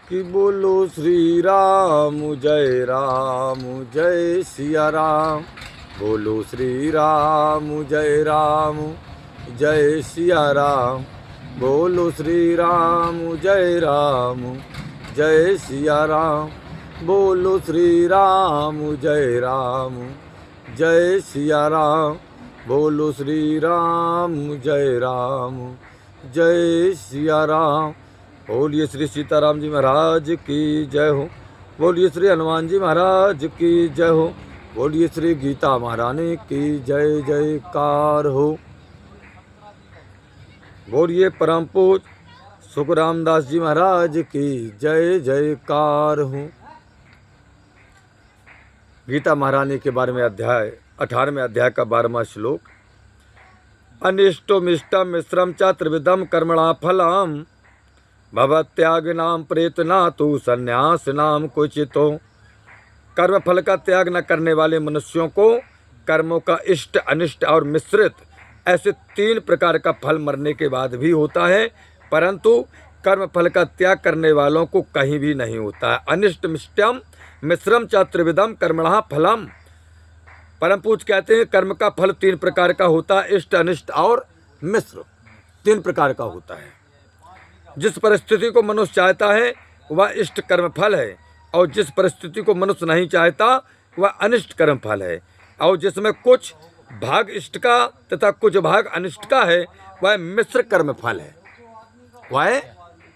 कि बोलो श्री राम जय सिया राम। बोलो श्री राम जय सिया राम। बोलो श्री राम जय सिया राम। बोलो श्री राम जय सिया राम। बोलो श्री राम जय सिया राम। बोलिए श्री सीताराम जी महाराज की जय हो। बोलिए श्री हनुमान जी महाराज की जय हो। बोलिए श्री गीता महारानी की जय जयकार हो। बोलिए परम पूज सुखराम दास जी महाराज की जय जयकार हो। गीता महारानी के बारे में अध्याय 18वें अध्याय का 12वां श्लोक। अनिष्टोमिष्टम मिश्रम च त्रिविधम कर्मणा फलम भवत्याग नाम प्रेतना तो संन्यास नाम कुचितो। कर्म फल का त्याग न करने वाले मनुष्यों को कर्मों का इष्ट अनिष्ट और मिश्रित ऐसे 3 प्रकार का फल मरने के बाद भी होता है, परंतु कर्म फल का त्याग करने वालों को कहीं भी नहीं होता है। अनिष्ट मिष्टम मिश्रम च त्रिविधम कर्मणा फलम। परम पूज्य कहते हैं कर्म का फल 3 प्रकार का होता है, इष्ट अनिष्ट और मिश्र 3 प्रकार का होता है। जिस परिस्थिति को मनुष्य चाहता है वह इष्ट कर्म फल है, और जिस परिस्थिति को मनुष्य नहीं चाहता वह अनिष्ट कर्म फल है। और जिसमें कुछ भाग इष्ट का तथा कुछ भाग अनिष्ट का है वह मिश्र कर्म फल है। वह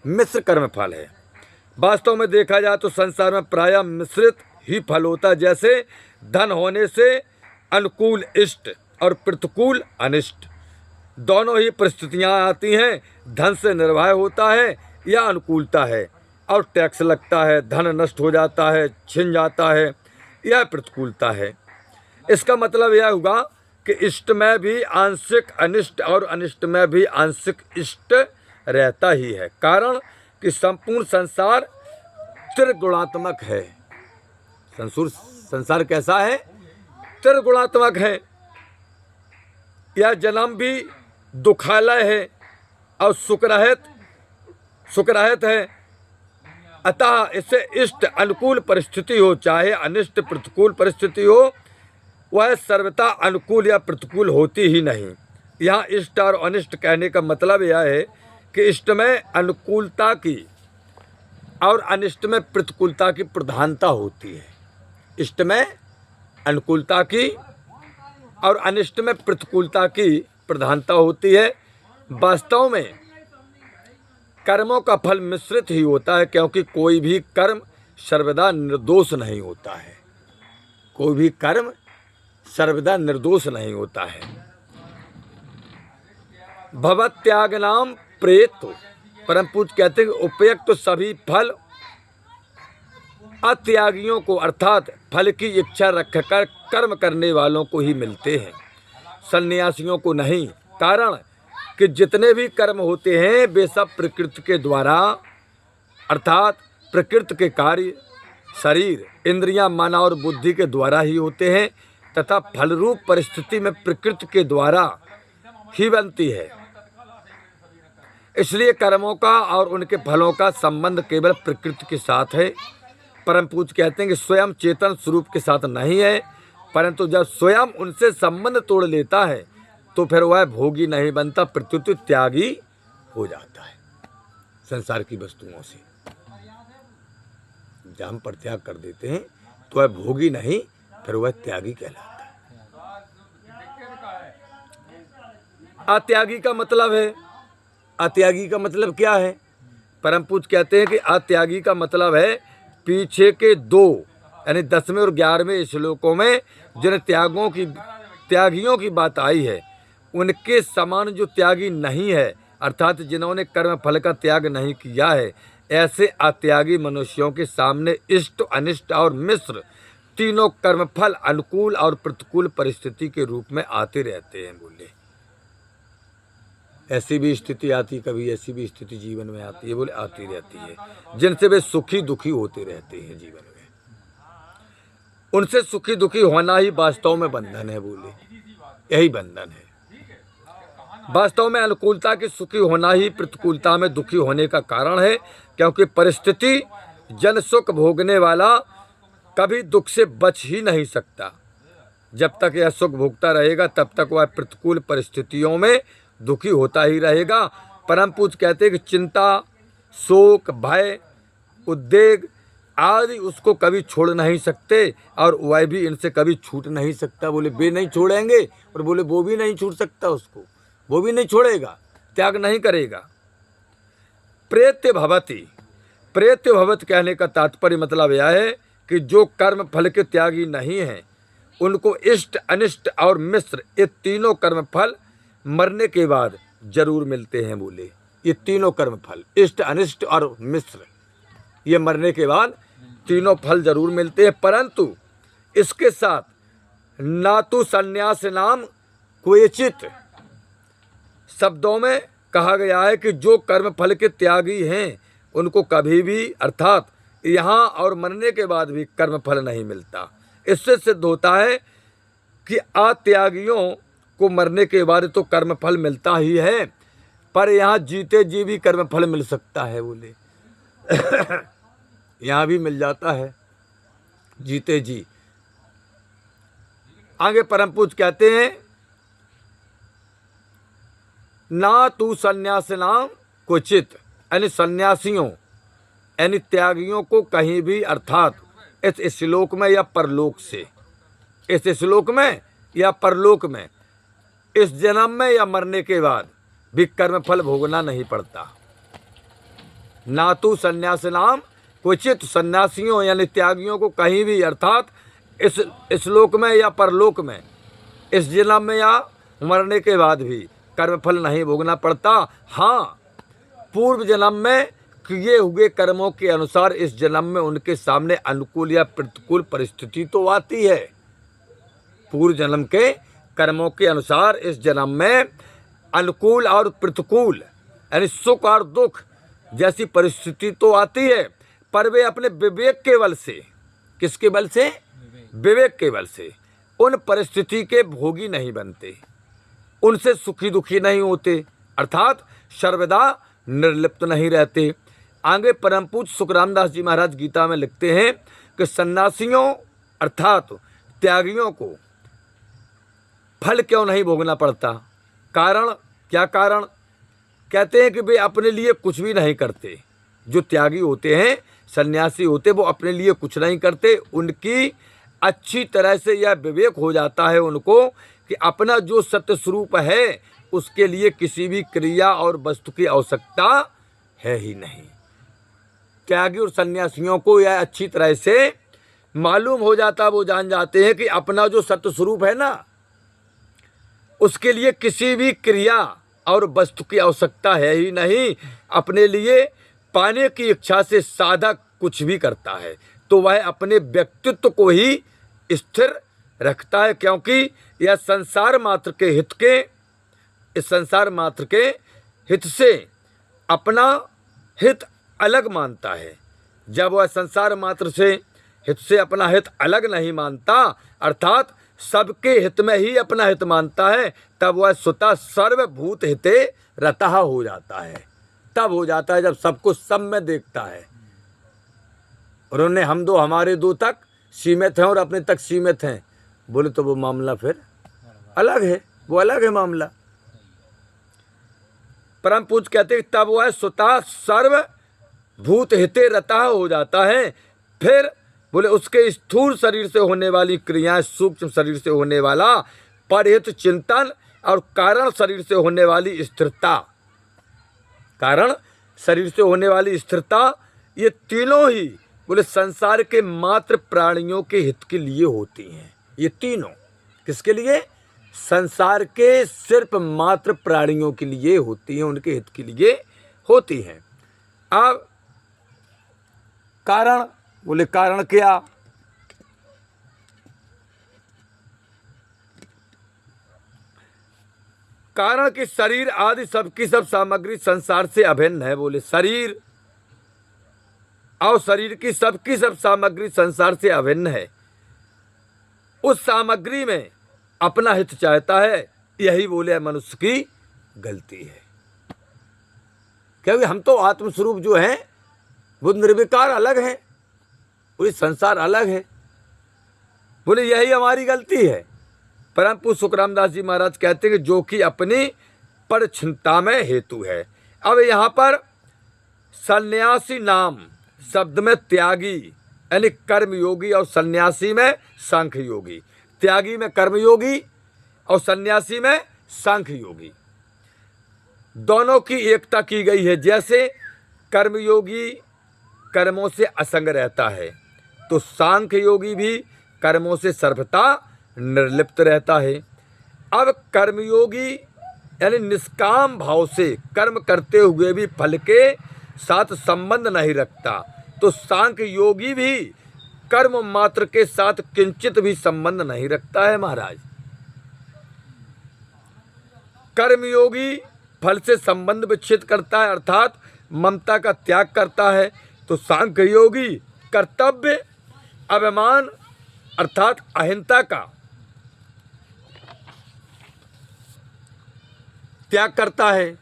मिश्र कर्म फल है। वास्तव में देखा जाए तो संसार में प्रायः मिश्रित ही फल होता है। जैसे धन होने से अनुकूल इष्ट और प्रतिकूल अनिष्ट दोनों ही परिस्थितियां आती हैं। धन से निर्वाह होता है या अनुकूलता है, और टैक्स लगता है, धन नष्ट हो जाता है, छिन जाता है, यह प्रतिकूलता है। इसका मतलब यह हुआ कि इष्ट में भी आंशिक अनिष्ट और अनिष्ट में भी आंशिक इष्ट रहता ही है। कारण कि संपूर्ण संसार त्रिगुणात्मक है। संसार कैसा है? त्रिगुणात्मक है। यह जन्म भी दुखालय है और सुखरहित है। अतः इससे इष्ट अनुकूल परिस्थिति हो चाहे अनिष्ट प्रतिकूल परिस्थिति हो, वह सर्वथा अनुकूल या प्रतिकूल होती ही नहीं। यहाँ इष्ट और अनिष्ट कहने का मतलब यह है कि इष्ट में अनुकूलता की और अनिष्ट में प्रतिकूलता की प्रधानता होती है। इष्ट में अनुकूलता की और अनिष्ट में प्रतिकूलता की प्रधानता होती है। वास्तव में कर्मों का फल मिश्रित ही होता है, क्योंकि कोई भी कर्म सर्वदा निर्दोष नहीं होता है। कोई भी कर्म सर्वदा निर्दोष नहीं होता है। भवत्याग नाम प्रेतो। परम पूज्य कहते हैं कि उपयुक्त तो सभी फल अत्यागियों को अर्थात फल की इच्छा रखकर कर्म करने वालों को ही मिलते हैं, सन्यासियों को नहीं। कारण कि जितने भी कर्म होते हैं वे सब प्रकृति के द्वारा अर्थात प्रकृति के कार्य शरीर इंद्रियां मन और बुद्धि के द्वारा ही होते हैं, तथा फल रूप परिस्थिति में प्रकृति के द्वारा ही बनती है। इसलिए कर्मों का और उनके फलों का संबंध केवल प्रकृति के साथ है। परम पूज्य कहते हैं कि स्वयं चेतन स्वरूप के साथ नहीं है, परंतु जब स्वयं उनसे संबंध तोड़ लेता है तो फिर वह भोगी नहीं बनता, प्रत्युत त्यागी हो जाता है। संसार की वस्तुओं से जब हम परित्याग कर देते हैं तो वह भोगी नहीं, फिर वह त्यागी कहलाता है। अत्यागी का मतलब है, अत्यागी का मतलब क्या है? परम पूज्य कहते हैं कि अत्यागी का मतलब है पीछे के 2 यानी 10वें और 11वें श्लोकों में जिन त्यागियों की बात आई है उनके समान जो त्यागी नहीं है, अर्थात जिन्होंने कर्म फल का त्याग नहीं किया है, ऐसे अत्यागी मनुष्यों के सामने इष्ट अनिष्ट और मिश्र तीनों कर्म फल अनुकूल और प्रतिकूल परिस्थिति के रूप में आते रहते हैं। बोले ऐसी भी स्थिति आती, कभी ऐसी भी स्थिति जीवन में आती है, बोले आती रहती है, जिनसे वे सुखी दुखी होते रहते हैं जीवन में। उनसे सुखी दुखी होना ही वास्तव में बंधन है। बोले यही बंधन है। वास्तव में अनुकूलता की सुखी होना ही प्रतिकूलता में दुखी होने का कारण है, क्योंकि परिस्थिति जन सुख भोगने वाला कभी दुख से बच ही नहीं सकता। जब तक यह सुख भोगता रहेगा तब तक वह प्रतिकूल परिस्थितियों में दुखी होता ही रहेगा। परम पूज्य कहते हैं कि चिंता, शोक, भय, उद्वेग आदि उसको कभी छोड़ नहीं सकते और वह भी इनसे कभी छूट नहीं सकता। बोले वे नहीं छोड़ेंगे और बोले वो भी नहीं छूट सकता, उसको वो भी नहीं छोड़ेगा, त्याग नहीं करेगा। प्रेत्य भवति, प्रेत्य भवत कहने का तात्पर्य मतलब यह है कि जो कर्म फल के त्यागी नहीं हैं उनको इष्ट, अनिष्ट और मिश्र ये तीनों कर्म फल मरने के बाद जरूर मिलते हैं। बोले ये तीनों कर्म फल इष्ट, अनिष्ट और मिश्र ये मरने के बाद तीनों फल जरूर मिलते हैं, परंतु इसके साथ ना तो संन्यास नाम क्वचित शब्दों में कहा गया है कि जो कर्म फल के त्यागी हैं उनको कभी भी अर्थात यहाँ और मरने के बाद भी कर्म फल नहीं मिलता। इससे सिद्ध होता है कि अत्यागियों को मरने के बाद तो कर्म फल मिलता ही है, पर यहाँ जीते जी भी कर्म फल मिल सकता है। बोले यहाँ भी मिल जाता है जीते जी। आगे परम पूज्य कहते हैं ना तू सन्यास नाम क्वचित, यानी सन्यासियों यानी त्यागियों को कहीं भी अर्थात इस श्लोक में या परलोक से, इस श्लोक में या परलोक में, इस जन्म में या मरने के बाद भी कर्म फल भोगना नहीं पड़ता। ना तो सन्यास नाम क्वचित, सन्यासियों यानी त्यागियों को कहीं भी अर्थात इस श्लोक में या परलोक में, इस जन्म में या मरने के बाद भी कर्म फल नहीं भोगना पड़ता। हाँ, पूर्व जन्म में किए हुए कर्मों के अनुसार इस जन्म में उनके सामने अनुकूल या प्रतिकूल परिस्थिति तो आती है। पूर्व जन्म के कर्मों के अनुसार इस जन्म में अनुकूल और प्रतिकूल यानी सुख और दुख जैसी परिस्थिति तो आती है, पर वे अपने विवेक के बल से, किसके बल से? विवेक के बल से उन परिस्थिति के भोगी नहीं बनते, उनसे सुखी दुखी नहीं होते, अर्थात सर्वदा निर्लिप्त नहीं रहते। आगे परम पूज्य सुखराम दास जी महाराज गीता में लिखते हैं कि सन्यासियों अर्थात त्यागियों को फल क्यों नहीं भोगना पड़ता? कारण क्या? कारण कहते हैं कि वे अपने लिए कुछ भी नहीं करते। जो त्यागी होते हैं, सन्यासी होते, वो अपने लिए कुछ नहीं करते। उनकी अच्छी तरह से यह विवेक हो जाता है उनको कि अपना जो सत्य स्वरूप है उसके लिए किसी भी क्रिया और वस्तु की आवश्यकता है ही नहीं। त्यागी और सन्यासियों को यह अच्छी तरह से मालूम हो जाता, वो जान जाते हैं कि अपना जो सत्य स्वरूप है ना, उसके लिए किसी भी क्रिया और वस्तु की आवश्यकता है ही नहीं। अपने लिए पाने की इच्छा से साधक कुछ भी करता है तो वह अपने व्यक्तित्व को ही स्थिर रखता है, क्योंकि यह संसार मात्र के हित के, इस संसार मात्र के हित से अपना हित अलग मानता है। जब वह संसार मात्र से हित से अपना हित अलग नहीं मानता, अर्थात सबके हित में ही अपना हित मानता है, तब वह स्वतः सर्वभूत हिते रता हो जाता है। तब हो जाता है जब सबको सब में देखता है। और उन्हें हम दो हमारे दो तक सीमित हैं और अपने तक सीमित हैं, बोले तो वो मामला फिर अलग है, वो अलग है मामला। परम पूज्य कहते हैं तब वह स्वतः सर्वभूत हिते रता हो जाता है। फिर बोले उसके स्थूल शरीर से होने वाली क्रियाएं, सूक्ष्म शरीर से होने वाला परहित चिंतन और कारण शरीर से होने वाली स्थिरता, कारण शरीर से होने वाली स्थिरता, ये तीनों ही बोले संसार के मात्र प्राणियों के हित के लिए होती हैं। ये तीनों किसके लिए? संसार के सिर्फ मात्र प्राणियों के लिए होती हैं, उनके हित के लिए होती हैं। अब कारण, बोले कारण क्या? कारण कि शरीर आदि सबकी सब सामग्री संसार से अभिन्न है। बोले शरीर और शरीर की सबकी सब सामग्री संसार से अभिन्न है। उस सामग्री में अपना हित चाहता है, यही बोले मनुष्य की गलती है, क्योंकि हम तो आत्मस्वरूप जो हैं वो निर्विकार अलग हैं, पूरी संसार अलग है। बोले यही हमारी गलती है। परम पूज्य सुखराम दास जी महाराज कहते हैं कि जो कि अपनी पर चिंता में हेतु है। अब यहाँ पर सन्यासी नाम शब्द में त्यागी यानी कर्मयोगी और सन्यासी में सांख्य योगी, त्यागी में कर्मयोगी और सन्यासी में सांख्य योगी, दोनों की एकता की गई है। जैसे कर्मयोगी कर्मों से असंग रहता है तो सांख्य योगी भी कर्मों से सर्वथा निर्लिप्त रहता है। अब कर्मयोगी यानी निष्काम भाव से कर्म करते हुए भी फल के साथ संबंध नहीं रखता, तो सांख्य योगी भी कर्म मात्र के साथ किंचित भी संबंध नहीं रखता है महाराज। कर्मयोगी फल से संबंध विच्छेद करता है अर्थात ममता का त्याग करता है, तो सांख्य योगी कर्तव्य अभिमान अर्थात अहिंसा का त्याग करता है।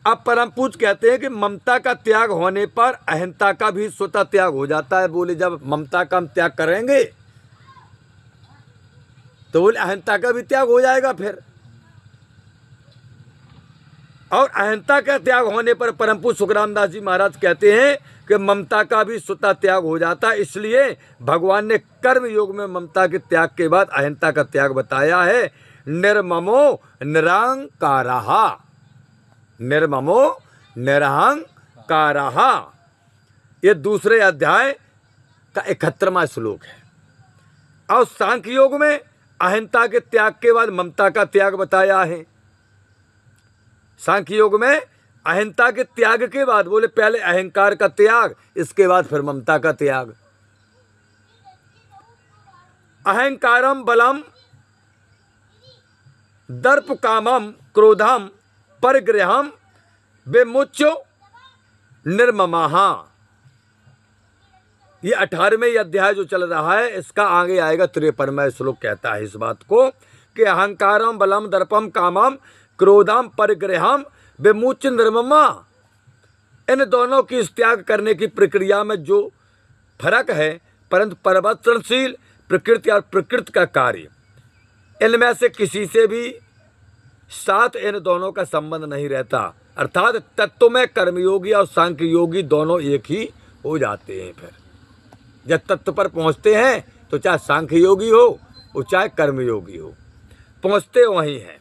अब परम पूज्य कहते हैं कि ममता का त्याग होने पर अहिंसा का भी स्वतः त्याग हो जाता है। बोले जब ममता का हम त्याग करेंगे तो बोले अहिंसा का भी त्याग हो जाएगा फिर, और अहिंसा का त्याग होने पर परम पूज्य सुखराम दास जी महाराज कहते हैं कि ममता का भी स्वतः त्याग हो जाता है। इसलिए भगवान ने कर्म योग में ममता के त्याग के बाद अहिंसा का त्याग बताया है। निर्ममो निरहंकारः, निर्ममो निरहंकारः, ये दूसरे अध्याय का 71वां श्लोक है। और सांख्य योग में अहिंसा के त्याग के बाद ममता का त्याग बताया है। सांख्य योग में अहिंसा के त्याग के बाद बोले पहले अहंकार का त्याग, इसके बाद फिर ममता का त्याग। अहंकारम बलम दर्प कामम क्रोधम परिग्रहम विमुच्य निर्ममः। ये 18वें अध्याय जो चल रहा है इसका आगे आएगा 53वां श्लोक कहता है इस बात को कि अहंकारम बलम दर्पम कामम क्रोधम परिग्रहम विमुच्य निर्ममः। इन दोनों की त्याग करने की प्रक्रिया में जो फर्क है, परंतु परिवर्तनशील प्रकृति और प्रकृति का कार्य, इनमें से किसी से भी साथ इन दोनों का संबंध नहीं रहता। अर्थात तत्व में कर्मयोगी और सांख्य योगी दोनों एक ही हो जाते हैं। फिर जब तत्व पर पहुंचते हैं तो चाहे सांख्य योगी हो और चाहे कर्मयोगी हो, पहुंचते वहीं हैं।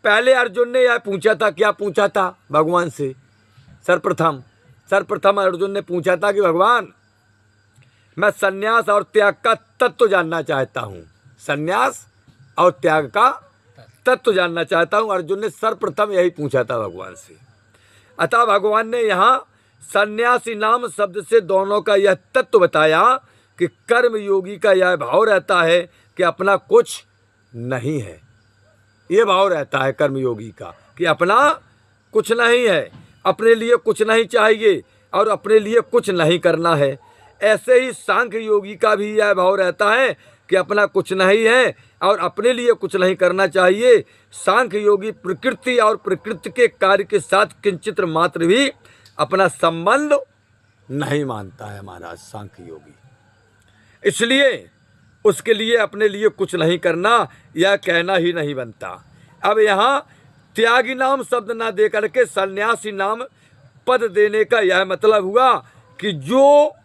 पहले अर्जुन ने यह पूछा था, क्या पूछा था भगवान से? सर्वप्रथम अर्जुन ने पूछा था कि भगवान मैं सन्यास और त्याग का तत्व जानना चाहता हूँ, सन्यास और त्याग का तत्व जानना चाहता हूँ। अर्जुन ने सर्वप्रथम यही पूछा था भगवान से। अतः भगवान ने यहाँ सन्यासी नाम शब्द से दोनों का यह तत्व बताया कि कर्म योगी का यह भाव रहता है कि अपना कुछ नहीं है। ये भाव रहता है कर्मयोगी का कि अपना कुछ नहीं है, अपने लिए कुछ नहीं चाहिए और अपने लिए कुछ नहीं करना है। ऐसे ही सांख्य योगी का भी यह भाव रहता है कि अपना कुछ नहीं है और अपने लिए कुछ नहीं करना चाहिए। सांख्य योगी प्रकृति और प्रकृति के कार्य के साथ किंचित मात्र भी अपना संबंध नहीं मानता है महाराज सांख्य योगी। इसलिए उसके लिए अपने लिए कुछ नहीं करना यह कहना ही नहीं बनता। अब यहाँ त्यागी नाम शब्द ना दे करके सन्यासी नाम पद देने का यह मतलब हुआ कि जो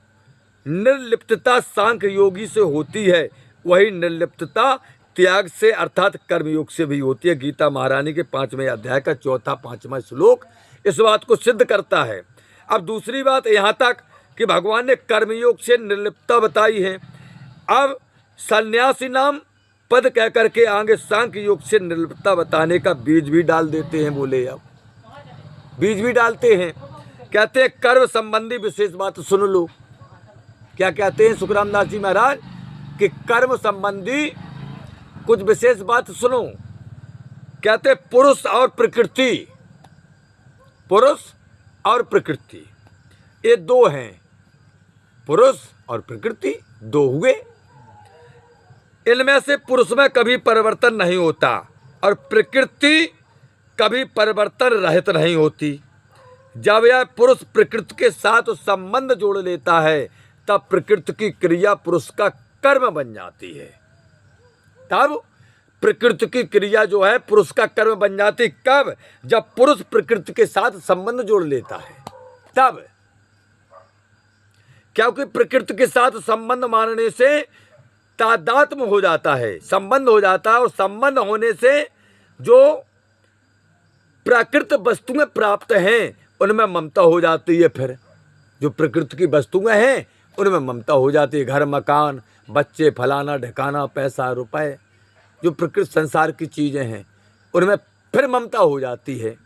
निर्लिप्तता सांख्य योगी से होती है वही निर्लिप्तता त्याग से अर्थात कर्मयोग से भी होती है। गीता महारानी के 5वें अध्याय का 4-5वां श्लोक इस बात को सिद्ध करता है। अब दूसरी बात यहाँ तक कि भगवान ने कर्मयोग से निर्लिप्तता बताई है। अब सन्यासी नाम पद कह करके आगे सांख्य योग से निर्लिप्तता बताने का बीज भी डाल देते हैं। बोले अब बीज भी डालते हैं, कहते हैं कर्म संबंधी विशेष बात सुन लो। क्या कहते हैं सुखराम दास जी महाराज कि कर्म संबंधी कुछ विशेष बात सुनो। कहते पुरुष और प्रकृति, पुरुष और प्रकृति ये दो हैं, पुरुष और प्रकृति दो हुए। इनमें से पुरुष में कभी परिवर्तन नहीं होता और प्रकृति कभी परिवर्तन रहित नहीं होती। जब यह पुरुष प्रकृति के साथ संबंध जोड़ लेता है तब प्रकृति की क्रिया पुरुष का कर्म बन जाती है। तब प्रकृति की क्रिया जो है पुरुष का कर्म बन जाती। कब? जब पुरुष प्रकृति के साथ संबंध जोड़ लेता है तब। क्योंकि प्रकृति के साथ संबंध मानने से तादात्म्य हो जाता है, संबंध हो जाता है, और संबंध होने से जो प्राकृत वस्तुएं प्राप्त हैं उनमें ममता हो जाती है। फिर जो प्रकृति की वस्तुएं हैं उनमें ममता हो जाती है। घर, मकान, बच्चे, फलाना ढकाना, पैसा, रुपए, जो प्रकृति संसार की चीज़ें हैं उनमें फिर ममता हो जाती है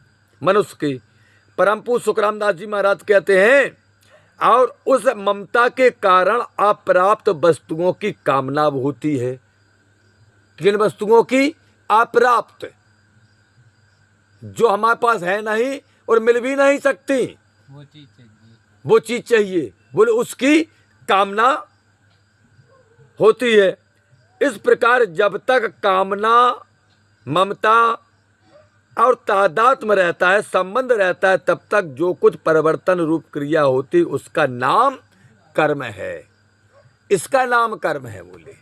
मनुष्य की। परम पूज्य सुखरामदास जी महाराज कहते हैं, और उस ममता के कारण अप्राप्त वस्तुओं की कामना होती है। किन वस्तुओं की? अप्राप्त, जो हमारे पास है नहीं और मिल भी नहीं सकती, वो चीज चाहिए, बोले उसकी कामना होती है। इस प्रकार जब तक कामना, ममता और तादात्म्य रहता है, संबंध रहता है, तब तक जो कुछ परिवर्तन रूप क्रिया होती उसका नाम कर्म है। इसका नाम कर्म है। बोले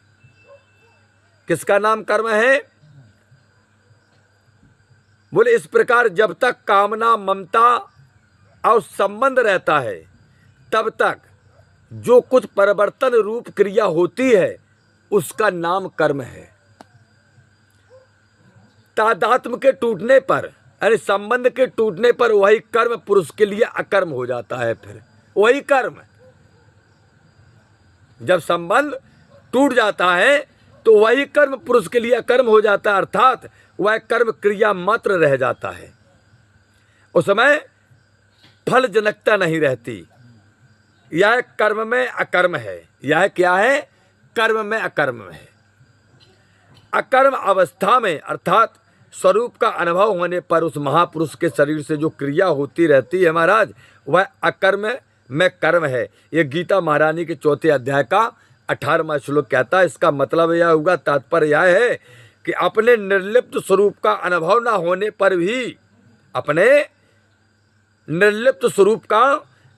किसका नाम कर्म है? बोले इस प्रकार जब तक कामना, ममता और संबंध रहता है तब तक जो कुछ परिवर्तन रूप क्रिया होती है उसका नाम कर्म है। तादात्म्य के टूटने पर, यानी संबंध के टूटने पर वही कर्म पुरुष के लिए अकर्म हो जाता है। फिर वही कर्म, जब संबंध टूट जाता है तो वही कर्म पुरुष के लिए अकर्म हो जाता है, अर्थात वह कर्म क्रिया मात्र रह जाता है। उस समय फल जनकता नहीं रहती। यह कर्म में अकर्म है। यह क्या है? कर्म में अकर्म है। अकर्म अवस्था में, अर्थात स्वरूप का अनुभव होने पर उस महापुरुष के शरीर से जो क्रिया होती रहती है महाराज, वह अकर्म में कर्म है। ये गीता महारानी के 4 अध्याय का 18वां श्लोक कहता है। इसका मतलब यह होगा, तात्पर्य यह है कि अपने निर्लिप्त स्वरूप का अनुभव न होने पर भी, अपने निर्लिप्त स्वरूप का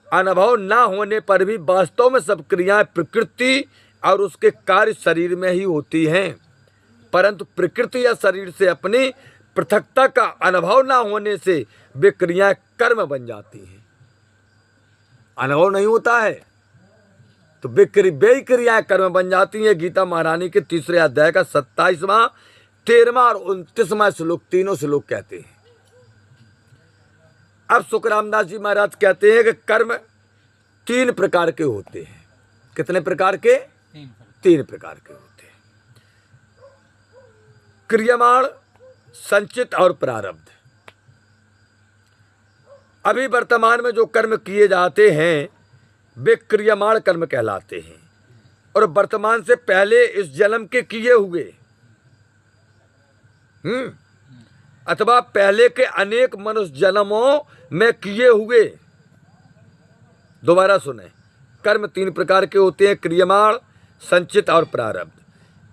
अनुभव न होने पर भी वास्तव में सब क्रियाएं प्रकृति और उसके कार्य शरीर में ही होती हैं, परंतु प्रकृति या शरीर से अपनी पृथकता का अनुभव न होने से वे क्रियाएं कर्म बन जाती हैं। अनुभव नहीं होता है तो वे क्रियाएं कर्म बन जाती हैं। गीता महारानी के 3 अध्याय का 27वां, 13वां और 29वां श्लोक, तीनों श्लोक कहते हैं। अब सुखरामदास जी महाराज कहते हैं कि कर्म 3 प्रकार के होते हैं। कितने प्रकार के? 3 प्रकार के होते हैं। क्रियमाण, संचित और प्रारब्ध। अभी वर्तमान में जो कर्म किए जाते हैं वे क्रियमाण कर्म कहलाते हैं, और वर्तमान से पहले इस जन्म के किए हुए अथवा पहले के अनेक मनुष्य जन्मों में किए हुए, दोबारा सुने, कर्म 3 प्रकार के होते हैं, क्रियमाण, संचित और प्रारब्ध।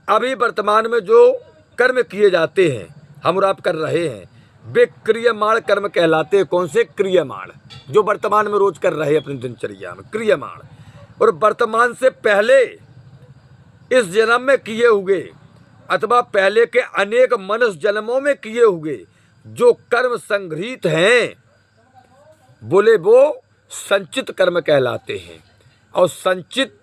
अभी वर्तमान में जो कर्म किए जाते हैं, हम और आप कर रहे हैं, वे क्रियमाण कर्म कहलाते हैं। कौन से? क्रियमाण, जो वर्तमान में रोज कर रहे हैं अपनी दिनचर्या में, क्रियमाण। और वर्तमान से पहले इस जन्म में किए हुए अथवा पहले के अनेक मनुष्य जन्मों में किए हुए जो कर्म संग्रहित हैं, बोले वो संचित कर्म कहलाते हैं। और संचित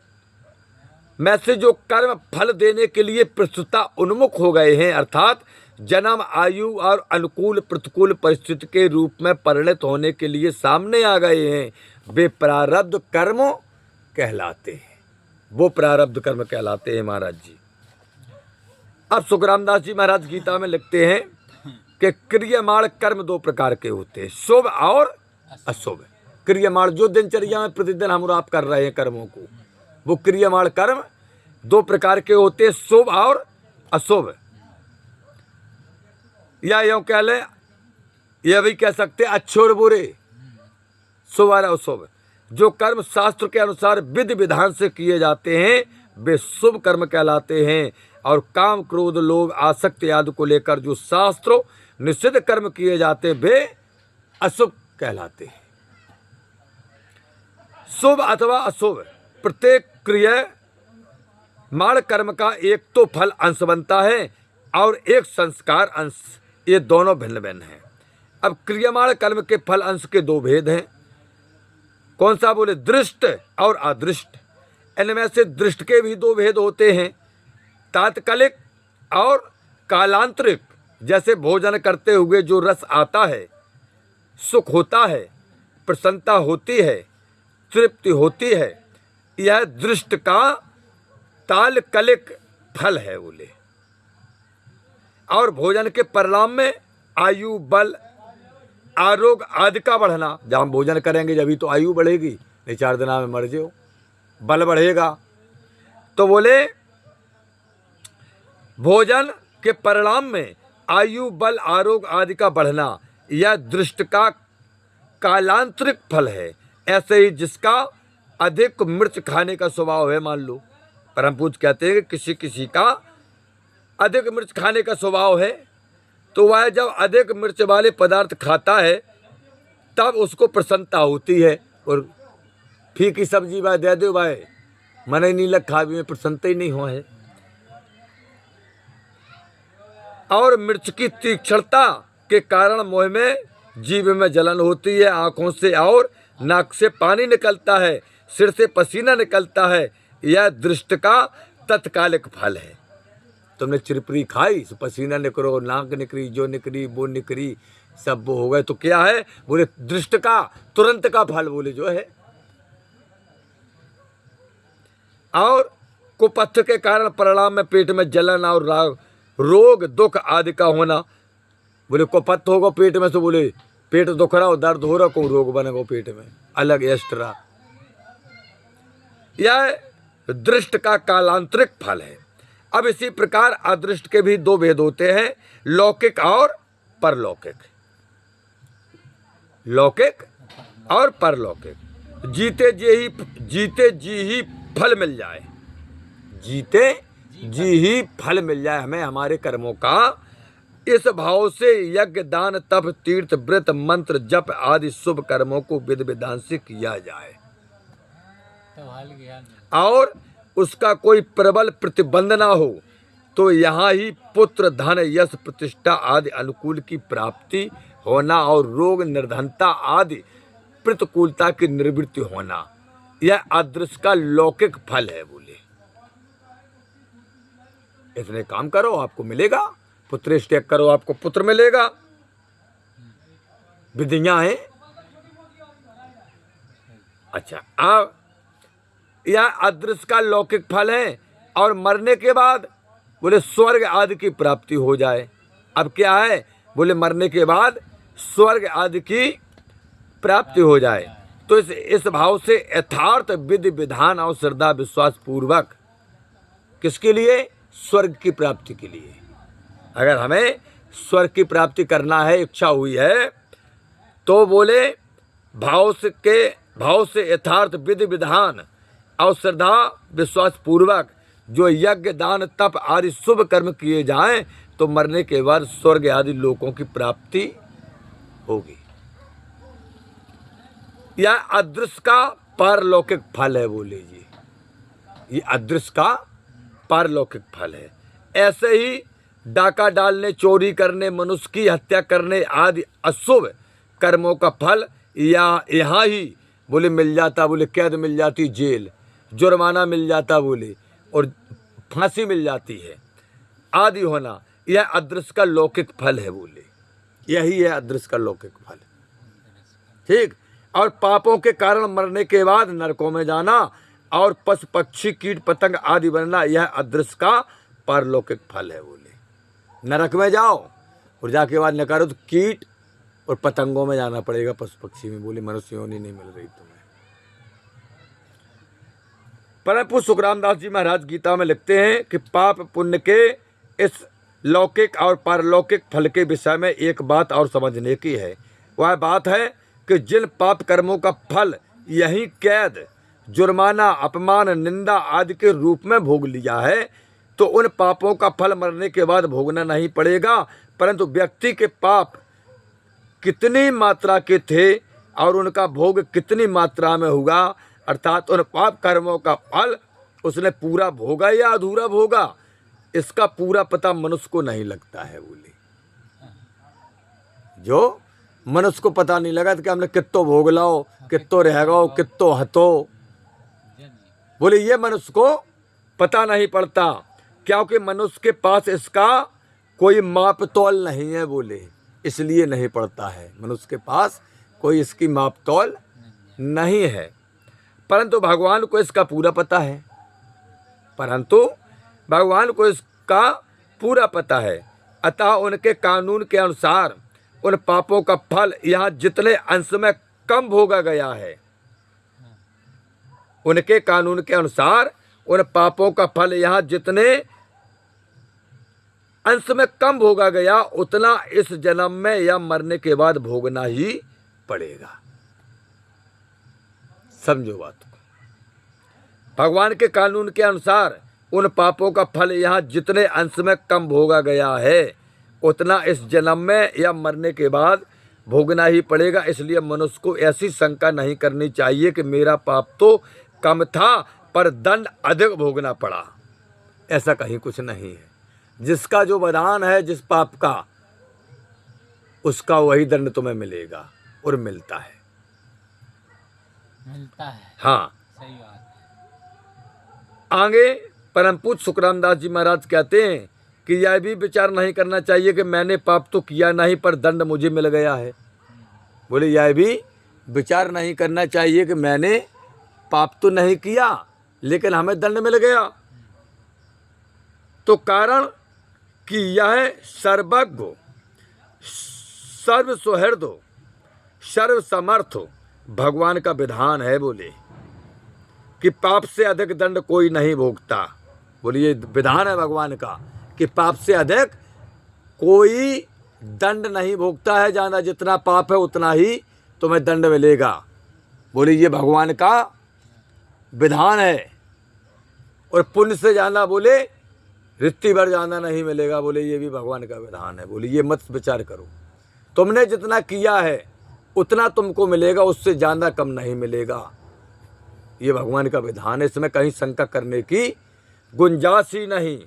में से जो कर्म फल देने के लिए प्रस्तुता उन्मुख हो गए हैं, अर्थात जन्म, आयु और अनुकूल प्रतिकूल परिस्थिति के रूप में परिणत होने के लिए सामने आ गए हैं, वे प्रारब्ध कर्म कहलाते हैं। वो प्रारब्ध कर्म कहलाते हैं महाराज जी। अब सुखरामदास जी महाराज गीता में लिखते हैं कि क्रियमाण कर्म 2 प्रकार के होते हैं, शुभ और अशुभ। क्रियमाण जो दिनचर्या में प्रतिदिन हम और आप कर रहे हैं कर्मों को, वो क्रियमाण कर्म 2 प्रकार के होते हैं, शुभ और अशुभ। या यूं कह लें, यह भी कह सकते हैं अच्छे और बुरे, शुभ और अशुभ। जो कर्म शास्त्र के अनुसार विधि विधान से किए जाते हैं वे शुभ कर्म कहलाते हैं, और काम, क्रोध, लोभ, आसक्ति आदि को लेकर जो शास्त्र निषिद्ध कर्म किए जाते वे अशुभ कहलाते हैं। शुभ अथवा अशुभ प्रत्येक क्रियामाण कर्म का एक तो फल अंश बनता है और एक संस्कार अंश, ये दोनों भिन्न भिन्न हैं। अब क्रियामाण कर्म के फल अंश के दो भेद हैं। कौन सा? बोले दृष्ट और अदृष्ट। इनमें से दृष्ट के भी दो भेद होते हैं, तात्कालिक और कालांतरिक। जैसे भोजन करते हुए जो रस आता है, सुख होता है, प्रसन्नता होती है, तृप्ति होती है, यह दृष्ट का तात्कालिक फल है बोले। और भोजन के परिणाम में आयु, बल, आरोग्य आदि का बढ़ना। जब हम भोजन करेंगे जब ही तो आयु बढ़ेगी, नहीं 4 दिन में मर जाओ, बल बढ़ेगा। तो बोले भोजन के परिणाम में आयु, बल, आरोग्य आदि का बढ़ना यह दृष्ट का कालांतरिक फल है। ऐसे ही जिसका अधिक मिर्च खाने का स्वभाव है, मान लो परम पूज्य कहते हैं कि किसी किसी का अधिक मिर्च खाने का स्वभाव है, तो वह जब अधिक मिर्च वाले पदार्थ खाता है तब उसको प्रसन्नता होती है। और फीकी सब्जी भाई दे दो भाई, मन ही नहीं लग खा भी में प्रसन्नता ही नहीं हुआ है। और मिर्च की तीक्ष्णता के कारण मुंह में, जीभ में जलन होती है, आंखों से और नाक से पानी निकलता है, सिर से पसीना निकलता है। यह दृष्ट का तत्कालिक फल है। तुमने चिरपरी खाई, पसीना निकलो, नाक निकली, जो निकली वो निकली, सब वो हो गए, तो क्या है? बोले दृष्ट का तुरंत का फल बोले जो है। और कुपथ के कारण परिणाम में पेट में जलन और रोग दुख आदि का होना। बोले कुपथ होगा पेट में, तो बोले पेट दुख रहा हो, दर्द हो रहा, को रोग बनेगा पेट में अलग एक्स्ट्रा। यह दृष्ट का कालांतरिक फल है। अब इसी प्रकार अदृष्ट के भी दो भेद होते हैं, लौकिक और परलौकिक। लौकिक और परलौकिक। जीते जी ही फल मिल जाए, जीते जी ही फल मिल जाए हमें हमारे कर्मों का, इस भाव से यज्ञ, दान, तप, तीर्थ, व्रत, मंत्र, जप आदि शुभ कर्मों को विधि विधान से किया जाए और उसका कोई प्रबल प्रतिबंध ना हो, तो यहाँ ही पुत्र, धन, यश, प्रतिष्ठा आदि अनुकूल की प्राप्ति होना और रोग, निर्धनता आदि प्रतिकूलता की निवृत्ति होना, यह अदृश्य का लौकिक फल है बोले। इतने काम करो आपको मिलेगा, पुत्रेष्टि करो आपको पुत्र मिलेगा, विधियां हैं। अच्छा, अब यह अदृश्य का लौकिक फल है। और मरने के बाद बोले स्वर्ग आदि की प्राप्ति हो जाए। अब क्या है? बोले मरने के बाद स्वर्ग आदि की प्राप्ति हो जाए। तो इस भाव से यथार्थ विधि विधान और श्रद्धा विश्वास पूर्वक किसके लिए? स्वर्ग की प्राप्ति के लिए। अगर हमें स्वर्ग की प्राप्ति करना है, इच्छा हुई है, तो बोले भाव से यथार्थ विधि विधान और श्रद्धा विश्वास पूर्वक जो यज्ञ, दान, तप आदि शुभ कर्म किए जाएं, तो मरने के बाद स्वर्ग आदि लोकों की प्राप्ति होगी। यह अदृश्य का पारलौकिक फल है बोले जी, ये अदृश्य का पारलौकिक फल है। ऐसे ही डाका डालने, चोरी करने, मनुष्य की हत्या करने आदि अशुभ कर्मों का फल यहाँ ही बोले मिल जाता। बोले कैद मिल जाती, जेल, जुर्माना मिल जाता बोले, और फांसी मिल जाती है आदि होना, यह अदृश्य का लौकिक फल है बोले। यही है अदृश्य का लौकिक फल, ठीक। और पापों के कारण मरने के बाद नरकों में जाना और पशु पक्षी कीट पतंग आदि बनना, यह अदृश्य का पारलौकिक फल है बोले। नरक में जाओ और जाके बाद न करो तो कीट और पतंगों में जाना पड़ेगा, पशु पक्षी में बोले मनुष्य योनि नहीं मिल रही तुम्हें। परम पूज्य सुखराम दास जी महाराज गीता में लिखते हैं कि पाप पुण्य के इस लौकिक और पारलौकिक फल के विषय में एक बात और समझने की है। वह बात है कि जिन पाप कर्मों का फल यही कैद, जुर्माना, अपमान, निंदा आदि के रूप में भोग लिया है, तो उन पापों का फल मरने के बाद भोगना नहीं पड़ेगा, परंतु व्यक्ति के पाप कितनी मात्रा के थे और उनका भोग कितनी मात्रा में हुआ, अर्थात उन पाप कर्मों का फल उसने पूरा भोगा या अधूरा भोगा, इसका पूरा पता मनुष्य को नहीं लगता है। बोले जो मनुष्य को पता नहीं लगा कि हमने कित्तो भोग लाओ, कित्तो रह गो, कित्तो हतो, बोले ये मनुष्य को पता नहीं पड़ता, क्योंकि मनुष्य के पास इसका कोई माप तौल नहीं है। बोले इसलिए नहीं पड़ता है, मनुष्य के पास कोई इसकी माप तौल नहीं है, परंतु भगवान को इसका पूरा पता है, परंतु भगवान को इसका पूरा पता है। अतः उनके कानून के अनुसार उन पापों का फल यहाँ जितने अंश में कम भोगा गया है, उनके कानून के अनुसार उन पापों का फल यहाँ जितने अंश में कम भोगा गया, उतना इस जन्म में या मरने के बाद भोगना ही पड़ेगा। समझो बात को। भगवान के कानून के अनुसार उन पापों का फल यहाँ जितने अंश में कम भोगा गया है, उतना इस जन्म में या मरने के बाद भोगना ही पड़ेगा। इसलिए मनुष्य को ऐसी शंका नहीं करनी चाहिए कि मेरा पाप तो कम था पर दंड अधिक भोगना पड़ा, ऐसा कहीं कुछ नहीं है। जिसका जो विधान है जिस पाप का, उसका वही दंड तुम्हें मिलेगा और मिलता है। हाँ, सही बात है। आगे परम पूज्य सुखरामदास जी महाराज कहते हैं कि यह भी विचार नहीं करना चाहिए कि मैंने पाप तो किया नहीं पर दंड मुझे मिल गया है। बोले यह भी विचार नहीं करना चाहिए कि मैंने पाप तो नहीं किया लेकिन हमें दंड मिल गया। तो कारण कि यह सर्वज्ञ, सर्व सुहृद, सर्व समर्थ भगवान का विधान है। बोले कि पाप से अधिक दंड कोई नहीं भोगता। बोले ये विधान है भगवान का कि पाप से अधिक कोई दंड नहीं भोगता है, ज़्यादा जितना पाप है उतना ही तुम्हें दंड मिलेगा। बोले ये भगवान का विधान है। और पुण्य से ज़्यादा बोले रित्ती भर ज़्यादा नहीं मिलेगा। बोले ये भी भगवान का विधान है। बोले ये मत विचार करो, तुमने जितना किया है उतना तुमको मिलेगा, उससे ज़्यादा कम नहीं मिलेगा। ये भगवान का विधान है, इसमें कहीं शंका करने की गुंजाइश ही नहीं।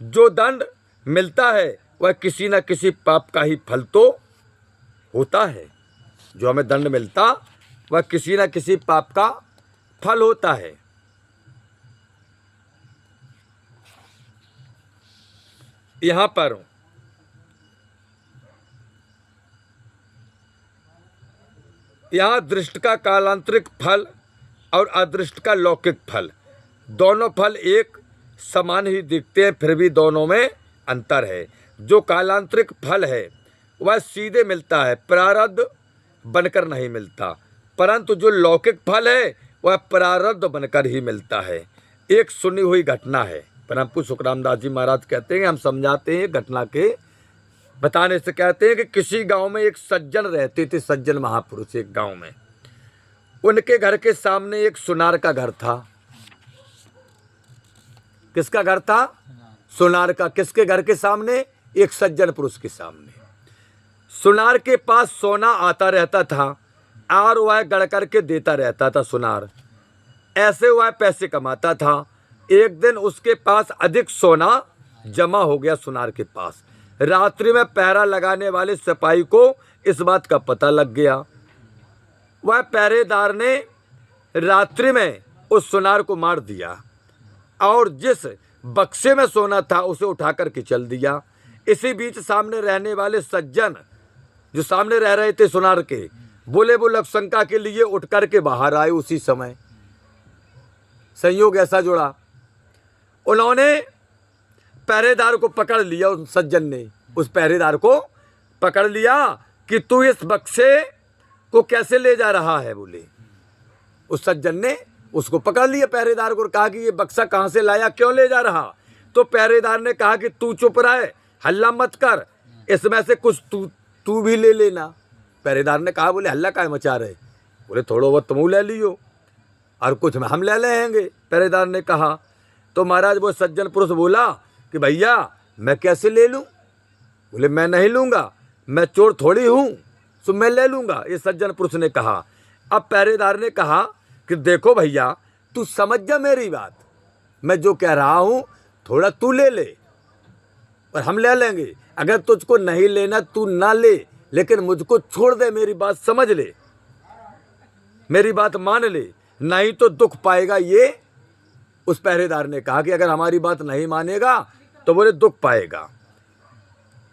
जो दंड मिलता है वह किसी न किसी पाप का ही फल तो होता है। जो हमें दंड मिलता वह किसी न किसी पाप का फल होता है। यहाँ पर दृष्ट का कालांतरिक फल और अदृष्ट का लौकिक फल, दोनों फल एक समान ही दिखते हैं, फिर भी दोनों में अंतर है। जो कालांतरिक फल है वह सीधे मिलता है, प्रारब्ध बनकर नहीं मिलता, परंतु जो लौकिक फल है वह प्रारब्ध बनकर ही मिलता है। एक सुनी हुई घटना है। परम पूज्य सुखरामदास जी महाराज कहते हैं, हम समझाते हैं घटना के बताने से, कहते हैं कि किसी गांव में एक सज्जन रहते थे, सज्जन महापुरुष एक गांव में। उनके घर के सामने एक सुनार का घर था। किसका घर था? सुनार का। किसके घर के सामने? एक सज्जन पुरुष के सामने। सुनार के पास सोना आता रहता था और वह गढ़ करके देता रहता था सुनार। ऐसे वह पैसे कमाता था। एक दिन उसके पास अधिक सोना जमा हो गया सुनार के पास। रात्रि में पहरा लगाने वाले सिपाही को इस बात का पता लग गया। वह पहरेदार ने रात्रि में उस सुनार को मार दिया और जिस बक्से में सोना था उसे उठा करके चल दिया। इसी बीच सामने रहने वाले सज्जन, जो सामने रह रहे थे सुनार के, बोले वो लक्षशंका के लिए उठ करके बाहर आए। उसी समय संयोग ऐसा जुड़ा, उन्होंने पहरेदार को पकड़ लिया। उस सज्जन ने उस पहरेदार को पकड़ लिया कि तू इस बक्से को कैसे ले जा रहा है। बोले उस सज्जन ने उसको पकड़ लिया पहरेदार को और कहा कि ये बक्सा कहाँ से लाया, क्यों ले जा रहा। तो पहरेदार ने कहा कि तू चुप रहे, हल्ला मत कर, इसमें से कुछ तू भी ले लेना। पहरेदार ने कहा, बोले हल्ला काहे मचा रहे। बोले थोड़ा बहुत तुम ले लियो और कुछ हम ले लेंगे। पहरेदार ने कहा। तो महाराज वो सज्जन पुरुष बोला कि भैया मैं कैसे ले लूं? बोले मैं नहीं लूंगा, मैं चोर थोड़ी हूं, तो मैं ले लूंगा। ये सज्जन पुरुष ने कहा। अब पहरेदार ने कहा कि देखो भैया तू समझ जा मेरी बात, मैं जो कह रहा हूं थोड़ा तू ले ले और हम ले लेंगे। अगर तुझको नहीं लेना तू ना ले, लेकिन मुझको छोड़ दे, मेरी बात समझ ले, मेरी बात मान ले, नहीं तो दुख पाएगा ये। उस पहरेदार ने कहा कि अगर हमारी बात नहीं मानेगा तो बोले दुख पाएगा।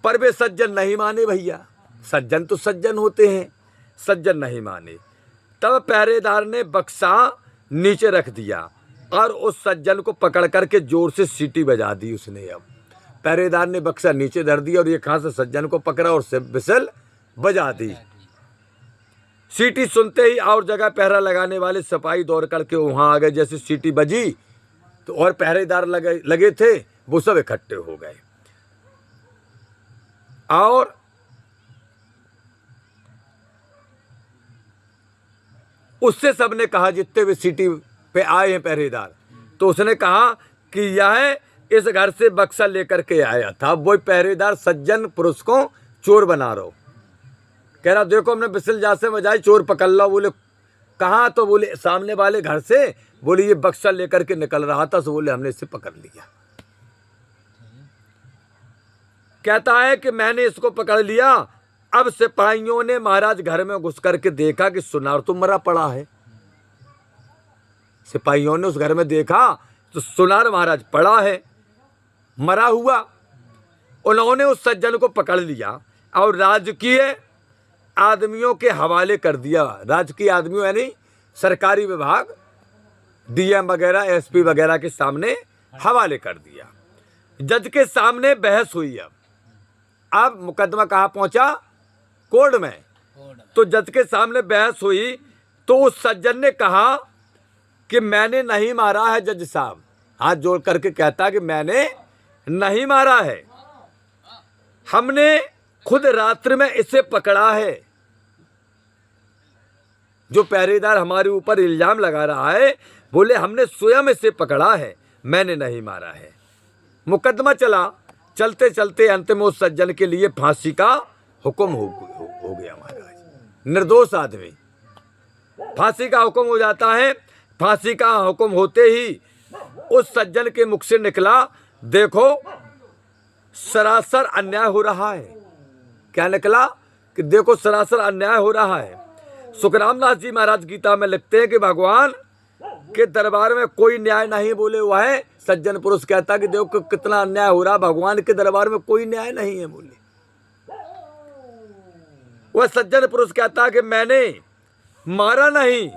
पर वे सज्जन नहीं माने भैया, सज्जन तो सज्जन होते हैं, सज्जन नहीं माने। तब पहरेदार ने बक्सा नीचे रख दिया और उस सज्जन को पकड़ करके जोर से सीटी बजा दी उसने। अब पहरेदार ने बक्सा नीचे धर दिया और एक हाथ से सज्जन को पकड़ा और विसल बजा दी। सीटी सुनते ही और जगह पहरा लगाने वाले सिपाही दौड़ करके वहां आ गए। जैसे सीटी बजी तो और पहरेदार लगे थे वो सब इकट्ठे हो गए और उससे सबने कहा, जितने भी सिटी पे आए हैं पहरेदार, तो उसने कहा कि यह इस घर से बक्सा लेकर के आया था। वो पहरेदार सज्जन पुरुष को चोर बना रहा, कह रहा देखो हमने बिसल जा से बजाई, चोर पकड़ लो। बोले कहाँ? तो बोले सामने वाले घर से। बोले ये बक्सा लेकर के निकल रहा था, तो बोले हमने इसे पकड़ लिया। कहता है कि मैंने इसको पकड़ लिया। अब सिपाहियों ने महाराज घर में घुस करके देखा कि सुनार तो मरा पड़ा है। सिपाहियों ने उस घर में देखा तो सुनार महाराज पड़ा है, मरा हुआ। उन्होंने उस सज्जन को पकड़ लिया और राजकीय आदमियों के हवाले कर दिया। राजकीय आदमियों यानी सरकारी विभाग, डीएम वगैरह, एसपी वगैरह के सामने हवाले कर दिया। जज के सामने बहस हुई। अब मुकदमा कहाँ पहुंचा? कोर्ट में। तो जज के सामने बहस हुई तो उस सज्जन ने कहा कि मैंने नहीं मारा है जज साहब, हाथ जोड़ करके कहता कि मैंने नहीं मारा है, हमने खुद रात्रि में इसे पकड़ा है। जो पहरेदार हमारे ऊपर इल्जाम लगा रहा है, बोले हमने स्वयं इसे पकड़ा है, मैंने नहीं मारा है। मुकदमा चला, चलते चलते अंत में उस सज्जन के लिए फांसी का हुक्म हो गया। महाराज निर्दोष आदमी, फांसी का हुक्म हो जाता है। फांसी का हुक्म होते ही उस सज्जन के मुख से निकला, देखो सरासर अन्याय हो रहा है। क्या निकला? कि देखो सरासर अन्याय हो रहा है। सुखराम दास जी महाराज गीता में लिखते हैं कि भगवान के दरबार में कोई न्याय नहीं, बोले हुआ है। सज्जन पुरुष कहता कि देखो कितना अन्याय हो रहा, भगवान के दरबार में कोई न्याय नहीं है। बोले वह सज्जन पुरुष कहता कि मैंने मारा नहीं,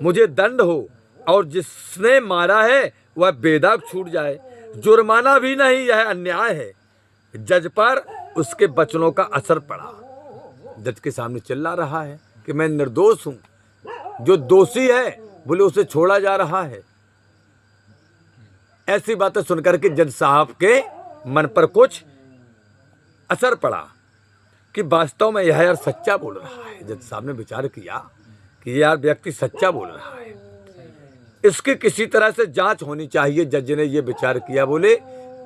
मुझे दंड हो और जिसने मारा है वह बेदाग छूट जाए, जुर्माना भी नहीं, यह अन्याय है। जज पर उसके वचनों का असर पड़ा। जज के सामने चिल्ला रहा है कि मैं निर्दोष हूं, जो दोषी है बोले उसे छोड़ा जा रहा है। ऐसी बातें सुनकर के जज साहब के मन पर कुछ असर पड़ा कि वास्तव में यह यार सच्चा बोल रहा है। जज साहब ने विचार किया कि यार व्यक्ति सच्चा बोल रहा है, इसकी किसी तरह से जांच होनी चाहिए। जज ने यह विचार किया, बोले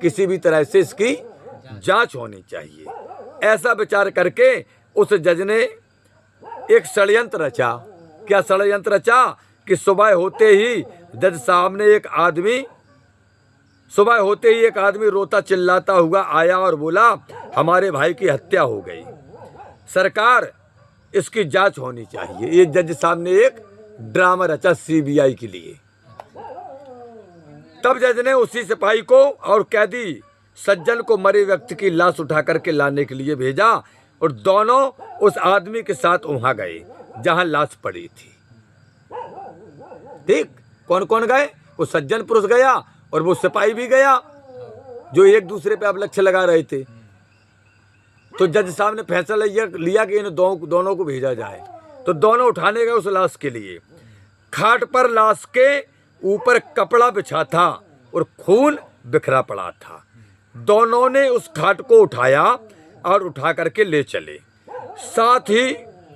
किसी भी तरह से इसकी जांच होनी चाहिए। ऐसा विचार करके उस जज ने एक षड्यंत्र रचा। क्या षड्यंत्र रचा? कि सुबह होते ही जज साहब ने सुबह होते ही एक आदमी रोता चिल्लाता हुआ आया और बोला हमारे भाई की हत्या हो गई, सरकार इसकी जांच होनी चाहिए। ये जज साहब ने एक ड्रामा रचा सीबीआई के लिए। तब जज ने उसी सिपाही को और कैदी सज्जन को मरे व्यक्ति की लाश उठा करके लाने के लिए भेजा और दोनों उस आदमी के साथ वहां गए जहां लाश पड़ी थी। ठीक, कौन कौन गए? वो सज्जन पुरुष गया और वो सिपाही भी गया जो एक दूसरे पे अब लक्ष्य लगा रहे थे। तो जज साहब ने फैसला लिया कि इन दोनों को भेजा जाए। तो दोनों उठाने गए उस लाश के लिए। खाट पर लाश के ऊपर कपड़ा बिछा था और खून बिखरा पड़ा था। दोनों ने उस खाट को उठाया और उठा करके ले चले। साथ ही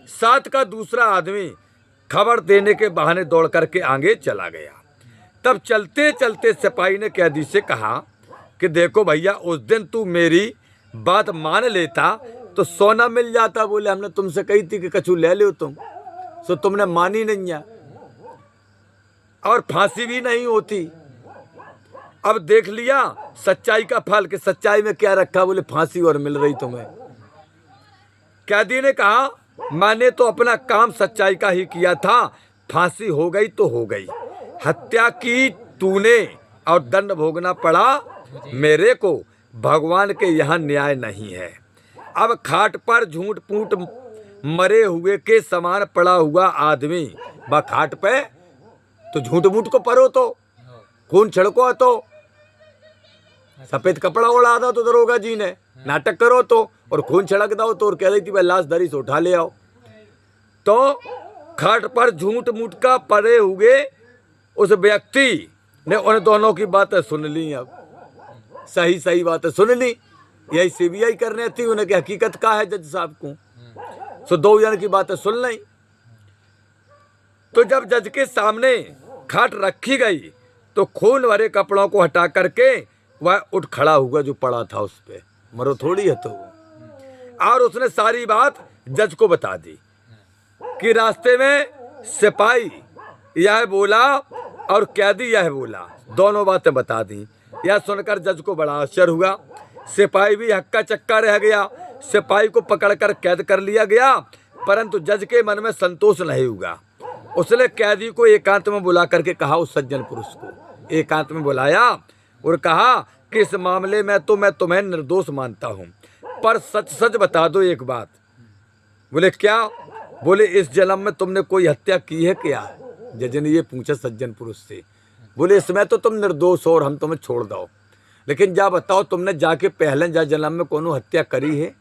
साथ का दूसरा आदमी खबर देने के बहाने दौड़ करके आगे चला गया। तब चलते चलते सिपाही ने कैदी से कहा कि देखो भैया, उस दिन तू मेरी बात मान लेता तो सोना मिल जाता। बोले हमने तुमसे कही थी कि कछु ले लो तुम, सो तुमने मानी नहीं है, और फांसी भी नहीं होती। अब देख लिया सच्चाई का फल कि सच्चाई में क्या रखा। बोले फांसी और मिल रही तुम्हें। कैदी ने कहा मैंने तो अपना काम सच्चाई का ही किया था, फांसी हो गई तो हो गई, हत्या की तूने और दंड भोगना पड़ा मेरे को। भगवान के यहाँ न्याय नहीं है। अब खाट पर झूठ पूट मरे हुए के समान पड़ा हुआ आदमी व खाट पे तो झूठ मूठ को परो तो खून छिड़को तो सफेद कपड़ा ओढ़ा दो तो दरोगा जी ने, नाटक करो तो और खून छिड़क दो तो और कह रही थी भाई लाश दरी से उठा ले आओ। तो खाट पर झूठ मूठ का पड़े हुए उस व्यक्ति ने उन दोनों की बातें सुन ली। अब सही सही बातें सुन ली। यही सीबीआई करने थी उन्हें कि हकीकत का है जज साहब को। सो दो जन की बातें सुन ली। तो जब जज के सामने खाट रखी गई तो खून भरे कपड़ों को हटा करके वह उठ खड़ा हुआ जो पड़ा था उस पे, मरो थोड़ी है तो वो। और उसने सारी बात जज को बता दी कि रास्ते में सिपाही यह बोला और कैदी यह बोला, दोनों बातें बता दी। यह सुनकर जज को बड़ा आश्चर्य हुआ। सिपाही भी हक्का चक्का रह गया। सिपाही को पकड़कर कैद कर लिया गया, परंतु जज के मन में संतोष नहीं हुआ। उसने कैदी को एकांत में बुला करके कहा, उस सज्जन पुरुष को एकांत में बुलाया और कहा कि इस मामले में तो मैं तुम्हें निर्दोष मानता हूँ, पर सच सच बता दो एक बात। बोले क्या? बोले इस जन्म में तुमने कोई हत्या की है क्या? जज ने ये पूछा सज्जन पुरुष से। बोले इसमें तो तुम निर्दोष हो और हम तुम्हें छोड़ दो, लेकिन जा बताओ तुमने जाके पहले जा जन्म में कोनो हत्या करी है?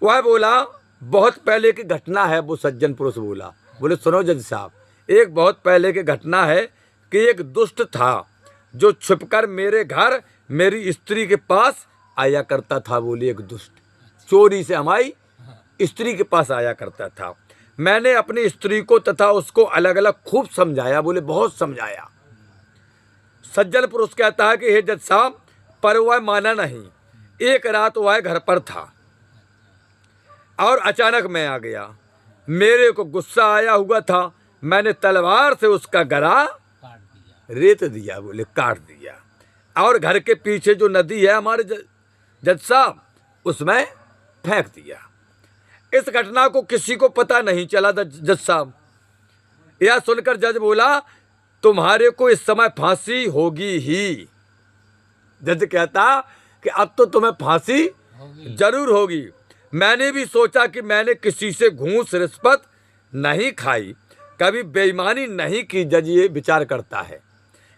वह बोला बहुत पहले की घटना है। वो सज्जन पुरुष बोला। बोले सुनो जज साहब, एक बहुत पहले की घटना है कि एक दुष्ट था जो छुपकर मेरे घर मेरी स्त्री के पास आया करता था। बोले एक दुष्ट चोरी से हमारी स्त्री के पास आया करता था। मैंने अपनी स्त्री को तथा उसको अलग अलग खूब समझाया। बोले बहुत समझाया। सज्जन पुरुष कहता है कि हे जज साहब, पर वह माना नहीं। एक रात वह घर पर था और अचानक मैं आ गया। मेरे को गुस्सा आया हुआ था। मैंने तलवार से उसका गला रेत दिया। बोले काट दिया, और घर के पीछे जो नदी है हमारे जज साहब, उसमें फेंक दिया। इस घटना को किसी को पता नहीं चला जज साहब। यह सुनकर जज बोला तुम्हारे को इस समय फांसी होगी ही। जज कहता कि अब तो तुम्हें फांसी जरूर होगी। मैंने भी सोचा कि मैंने किसी से घूस रिश्वत नहीं खाई, कभी बेईमानी नहीं की। जज ये विचार करता है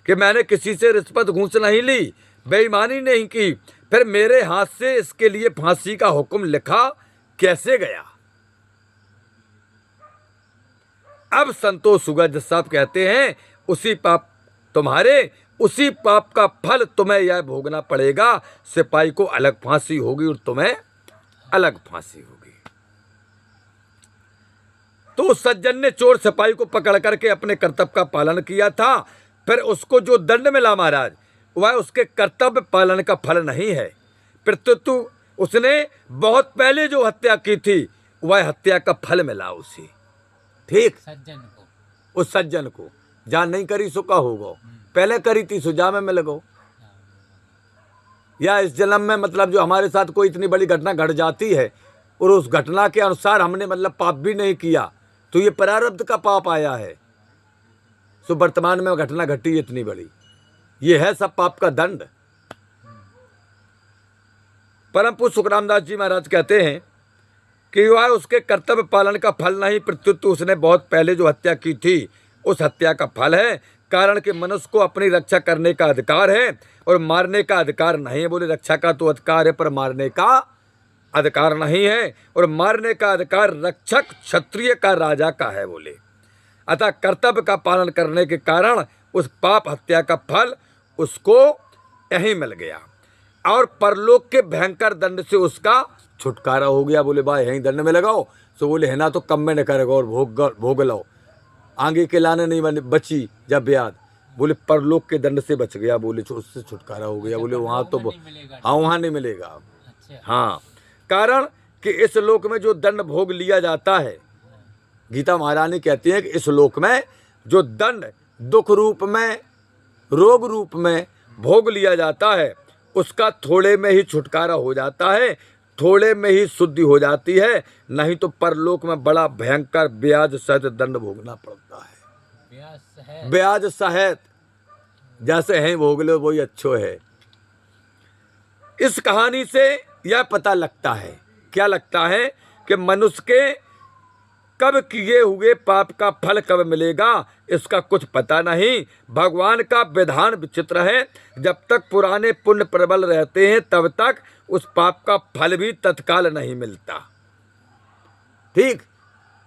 कि मैंने किसी से रिश्वत घूस नहीं ली, बेईमानी नहीं की, फिर मेरे हाथ से इसके लिए फांसी का हुक्म लिखा कैसे गया? अब संतोष हुआ। जज साहब कहते हैं उसी पाप का फल तुम्हें यह भोगना पड़ेगा। सिपाही को अलग फांसी होगी और तुम्हें अलग फांसी होगी। तो उस सज्जन ने चोर सिपाही को पकड़ करके अपने कर्तव्य का पालन किया था। फिर उसको जो दंड मिला महाराज, वह उसके कर्तव्य पालन का फल नहीं है, प्रत्युत उसने बहुत पहले जो हत्या की थी वह हत्या का फल मिला उसे। ठीक, सज्जन को, उस सज्जन को जान नहीं करी सो का होगा, पहले करी थी सुजा में लगो। या इस जन्म में मतलब जो हमारे साथ कोई इतनी बड़ी घटना घट जाती है और उस घटना के अनुसार हमने मतलब पाप भी नहीं किया तो ये प्रारब्ध का पाप आया है। सो वर्तमान में घटना घटी इतनी बड़ी, ये है सब पाप का दंड। परम पूज्य सुखरामदास जी महाराज कहते हैं कि वह उसके कर्तव्य पालन का फल नहीं, प्रत्युत उसने बहुत पहले जो हत्या की थी उस हत्या का फल है। कारण कि मनुष्य को अपनी रक्षा करने का अधिकार है और मारने का अधिकार नहीं है। बोले रक्षा का तो अधिकार है पर मारने का अधिकार नहीं है, और मारने का अधिकार रक्षक क्षत्रिय का राजा का है। बोले अतः कर्तव्य का पालन करने के कारण उस पाप हत्या का फल उसको यहीं मिल गया और परलोक के भयंकर दंड से उसका छुटकारा हो गया। बोले भाई यहीं दंड में लगाओ, तो बोले है ना तो कम में न करेगा और भोग लो। आगे के लाने नहीं बची जब ब्याद, बोले परलोक के दंड से बच गया, बोले उससे छुटकारा हो गया। बोले वहाँ तो नहीं मिलेगा। हाँ वहाँ नहीं मिलेगा। अच्छा। हाँ, कारण कि इस लोक में जो दंड भोग लिया जाता है, गीता महारानी कहती है कि इस लोक में जो दंड दुख रूप में, रोग रूप में भोग लिया जाता है, उसका थोड़े में ही छुटकारा हो जाता है, थोड़े में ही शुद्धि हो जाती है, नहीं तो परलोक में बड़ा भयंकर ब्याज सहित दंड भोगना पड़ता है। ब्याज सहित जैसे हैं भोग लो वही अच्छो है। इस कहानी से यह पता लगता है, क्या लगता है कि मनुष्य के कब किए हुए पाप का फल कब मिलेगा इसका कुछ पता नहीं। भगवान का विधान विचित्र है, जब तक पुराने पुण्य प्रबल रहते हैं तब तक उस पाप का फल भी तत्काल नहीं मिलता। ठीक,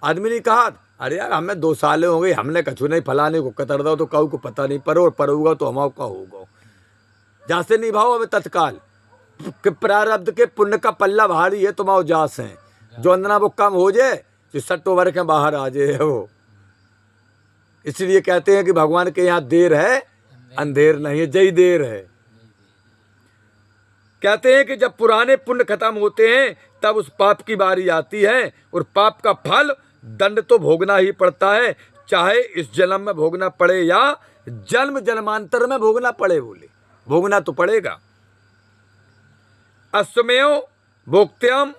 आदमी ने कहा अरे यार हमें 2 साल हो गए, हमने कछु नहीं फलाने को कतर दो, तो कहू को पता नहीं पर और होगा तो हमारा का होगा। जैसे निभाओ हमें तत्काल कि प्रारब्ध के पुण्य का पल्ला भारी है, तुम्हारा जास है, जो अंदना वो कम हो जाए तो सट्टो भर के बाहर आ जाए वो। इसलिए कहते हैं कि भगवान के यहाँ देर है अंधेर नहीं है, जय देर है। कहते हैं कि जब पुराने पुण्य खत्म होते हैं तब उस पाप की बारी आती है, और पाप का फल दंड तो भोगना ही पड़ता है, चाहे इस जन्म में भोगना पड़े या जन्म जन्मांतर में भोगना पड़े। बोले भोगना तो पड़ेगा। अस्वमेव भोक्त्यम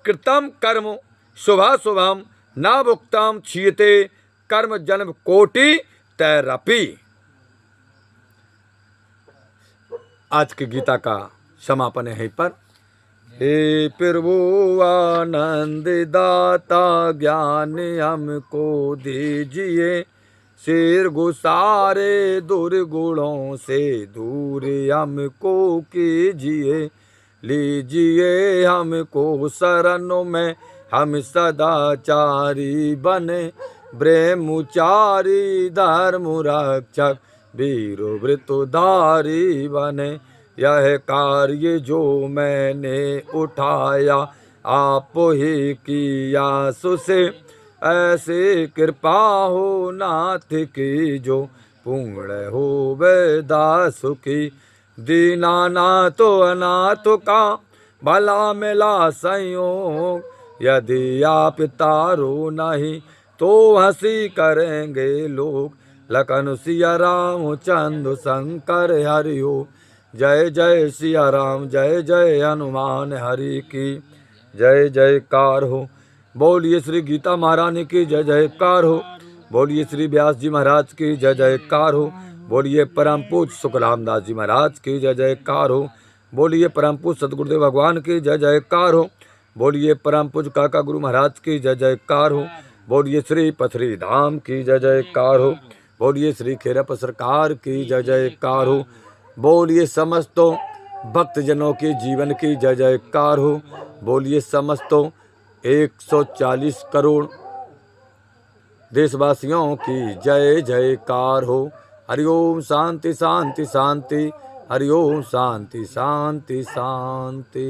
कृतम कर्म शुभाशुभम न भुक्तम क्षीयते कर्म जन्म कोटि तैरपी। आज की गीता का समापन है पर। हे प्रभु आनंद दाता ज्ञान हमको दीजिए, सिर गुसारे दुर्गुणों से दूर हमको कीजिए, लीजिए हमको शरणों में हम सदाचारी बने, ब्रह्मचारी धर्म रक्षक वीर वृतधारी बने। यह कार्य जो मैंने उठाया आप ही किया सुसे, ऐसे कृपा हो नाथ की जो पूर्ण हो दास की। दीनानाथ अनाथ का भला मिला संयोग, यदि आप तारो नहीं तो हंसी करेंगे लोग। लखन सिया राम चंद्र शंकर हरिओ, जय जय सिया राम जय जय हनुमान हरि की जय जयकार हो। बोलिए श्री गीता महारानी की जय जयकार हो। बोलिए श्री व्यास जी महाराज की जय जयकार हो। बोलिए परम पूज्य सुखराम दास जी महाराज की जय जयकार हो। बोलिए परम पूज्य सतगुरुदेव भगवान की जय जयकार हो। बोलिए परम पूज्य काका गुरु महाराज की जय जयकार हो। बोलिए श्री पथरी धाम की जय जयकार हो। बोलिए श्री खेरप सरकार की जय जयकार हो। बोलिए समस्तों भक्तजनों के जीवन की जय जयकार हो। बोलिए समस्तों 140 करोड़ देशवासियों की जय जयकार हो। हरिओम शांति शांति शांति, हरिओम शांति शांति शांति।